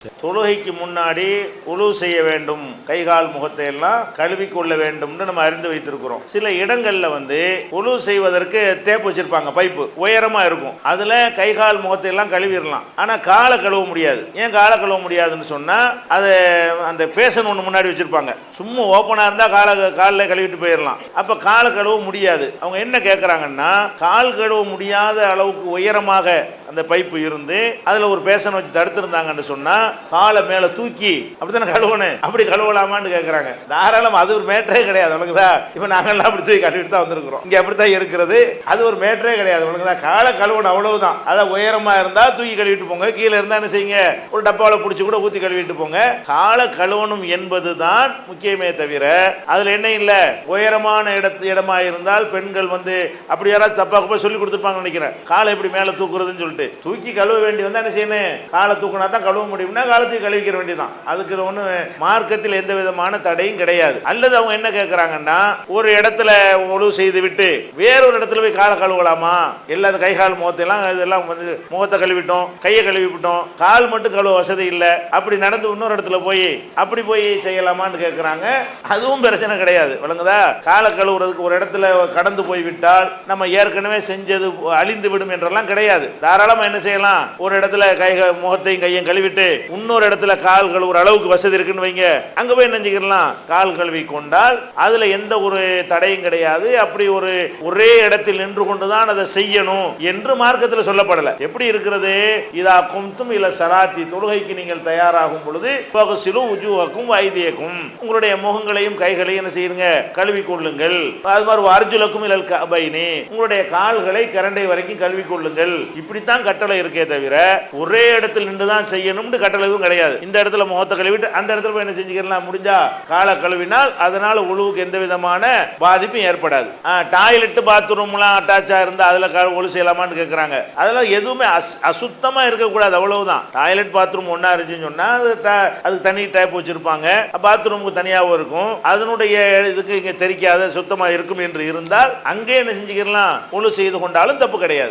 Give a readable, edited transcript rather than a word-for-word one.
தொழுகைக்கு முன்னாடி உழு செய்ய வேண்டும், கைகால் முகத்தை எல்லாம் கழுவி கொள்ள வேண்டும்னு நம்ம அறிந்து வைத்திருக்கிறோம். சில இடங்கள்ல உழு செய்வதற்கு டேப் வச்சிருப்பாங்க, பைப்பு உயரமா இருக்கும், அதுல கைகால் முகத்தை எல்லாம் கழுவிடலாம். ஆனா காலை கழுவ முடியாது. ஏன் காலை கழுவ முடியாதுன்னு சொன்னா, அது அந்த பேசன் ஒண்ணு முன்னாடி வச்சிருப்பாங்க, சும்மா ஓப்பனா இருந்தா காலில் கழுவிட்டு போயிடலாம். அப்ப காலை கழுவ முடியாது. அவங்க என்ன கேட்கறாங்கன்னா, கால் கழுவ முடியாத அளவுக்கு உயரமாக அந்த பைப்பு இருந்து அதுல ஒரு பேசன் வச்சு தடுத்திருந்தாங்கன்னு சொன்னா, காலை மேல தூக்கி அப்படித்தானே கழுவணும், அப்படி கழுவலாமான்னு கேட்கறாங்க. தாராளம், அது ஒரு மேட்டரே கிடையாது. உனக்குதா இப்ப நாங்கெல்லாம் அப்படி தூக்கி கழுவிட்டு தான் வந்திருக்கிறோம். இங்க அப்படித்தான் இருக்கிறது, அது ஒரு மேட்டரே கிடையாது. உனக்குதா காலை கழுவணும், அவ்வளவுதான். அதான் உயரமா இருந்தா தூக்கி கழுவிட்டு போங்க, கீழே இருந்தா என்ன செய்யுங்க, ஒரு டப்பாவில் பிடிச்சி கூட ஊத்தி கழுவிட்டு போங்க. காலை கழுவணும் என்பதுதான் முக்கியமே தவிர அதுல என்ன இல்ல, உயரமான இடமா இருந்தால் பெண்கள் அப்படி யாராவது தப்பா போய் சொல்லி கொடுத்துருப்பாங்க நினைக்கிறேன், காலை எப்படி மேல தூக்குறதுன்னு சொல்லிட்டு. தூக்கி கழுவ வேண்டி வந்தா என்ன செய்யணும், காலை தூக்கினா தான் கழுவ முடியும்னா காலத்துக்கு கழுவிக்கிற வேண்டியதான். அதுக்கு ஒண்ணு மார்க்கத்தில் எந்த விதமான தடையும் கிடையாது. அல்லது அவங்க என்ன கேட்கறாங்கன்னா, ஒரு இடத்துல ஒழுவு செய்து விட்டு வேறொரு இடத்துல போய் காலை கழுவலாமா, எல்லா கை கால் முகத்தையெல்லாம் இதெல்லாம் முகத்தை கழுவிட்டோம், கையை கழுவிட்டோம், கால் மட்டும் கழுவ வசதி இல்லை, அப்படி நடந்து இன்னொரு இடத்துல போய் அப்படி போய் செய்யலாமான்னு கேட்கறாங்க. அதுவும் பிரச்சனை கிடையாது. விளங்குதா? காலை கழுவுறதுக்கு ஒரு இடத்துல கடந்து போய் விட்டால் நம்ம ஏற்கனவே செஞ்சது அழிந்து விடும் என்றெல்லாம் கிடையாது. தாராளமா என்ன செய்யலாம், ஒரு இடத்துல முகத்தையும் கையும் கழுவிட்டு இன்னொரு இடத்துல கால் கழுவுற அளவுக்கு வசதி இருக்குன்னு வைங்க, அங்க போய் நினைச்சுக்கலாம், கால் கழுவி கொண்டால் அதுல எந்த ஒரு தடையும் கிடையாது. அப்படி ஒரே இடத்தில் நின்று கொண்டுதான் அதை செய்யணும் என்று மார்க்கத்தில் சொல்லப்படல. எப்படி இருக்கிறது, இதா கும்தும் இல்ல சலாத்தி, தொழுகைக்கு நீங்கள் தயாராகும் பொழுது பகசிலு உஜூஹக்கும் வைதியக்கும், உங்களுடைய முகங்களையும் கைகளையும் என்ன செய்யுங்க, கழுவி கொள்ளுங்கள். அது மாதிரி அர்ஜுலக்கும் இல்லல் கபைனி, உங்களுடைய கால்களை கரண்டை வரைக்கும் கழுவி கொள்ளுங்கள். இப்படித்தான் கட்டளை இருக்கே தவிர ஒரே இடத்தில் நின்றுதான் செய்யணும்னு கட்டளை எதுவும் கிடையாது. இந்த இடத்துல முகத்தை கழுவிட்டு அந்த இடத்துல போய் என்ன செஞ்சுக்கலாம், முடிஞ்சா காலை கழுவினால் அதனால உழுவுக்கு எந்த விதமான பாதிப்பும் ஏற்படாது. டாய்லெட் பாத்ரூம்லாம் அட்டாச்சா இருந்தா அதுல ஒழு செய்யலாமான்னு கேட்கறாங்க. அதெல்லாம் எதுவுமே அசுத்தமா இருக்கக்கூடாது, அவ்வளவுதான். டாய்லெட் பாத்ரூம் ஒன்னா இருந்துச்சுன்னு சொன்னா அது தனி டைப் வச்சிருப்பாங்க, பாத்ரூமுக்கு தனியாகவும் இருக்கும், அதனுடைய இதுக்கு இங்க தெரிக்காத சுத்தமா இருக்கும் என்று இருந்தால் அங்கே என்ன செஞ்சுக்கலாம், ஒழு செய்து கொண்டாலும் தப்பு கிடையாது.